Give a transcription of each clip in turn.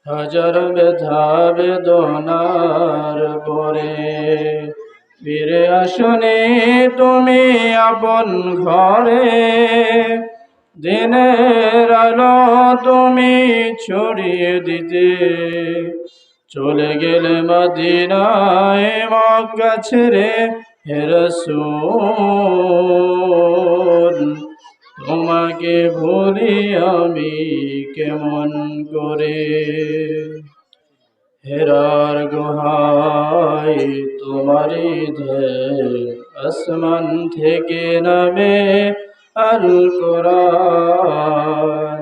হাজার ব্যথা বেদনার পরে ফিরে আসনি তুমি আপন ঘরে। দিনের আলো তুমি ছড়িয়ে দিতে চলে গেলে মদিনায় মক্কা ছেড়ে। হে রাসূল তোমাকে ভুলি আমি কেমন করে। হেরার গুহায় তোমারি ধ্যান আসমান থেকে নামে আল কোরআন।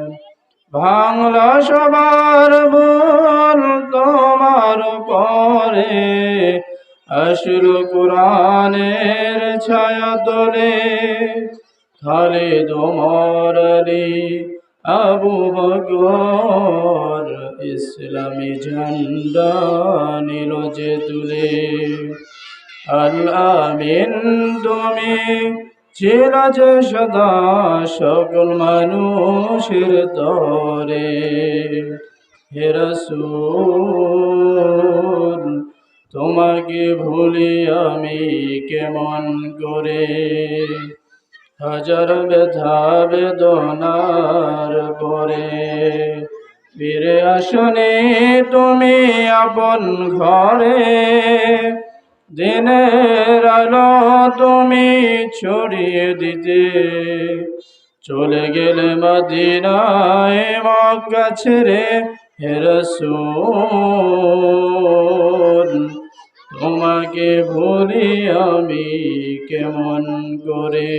বাংলা সবার ভুল তোমার পরে আসলো কোরআনের ছায়া তলে। খালিদ ওমর আলী আবু বকর ইসলামী ঝান্ডা নিল যে তুলে। আল আমিন তুমি ছিল যে সদা সকল মানুষের তরে। হে রাসূল তোমাকে ভুলি আমি কেমন করে। হাজার ব্যথা বেদনার পরে ফিরে আসনি তুমি আপন ঘরে। দিনের আলো তুমি ছড়িয়ে দিতে চলে গেলে মদিনায় মক্কা ছেড়ে। হে রাসূল তোমাকে ভুলি আমি কেমন করে।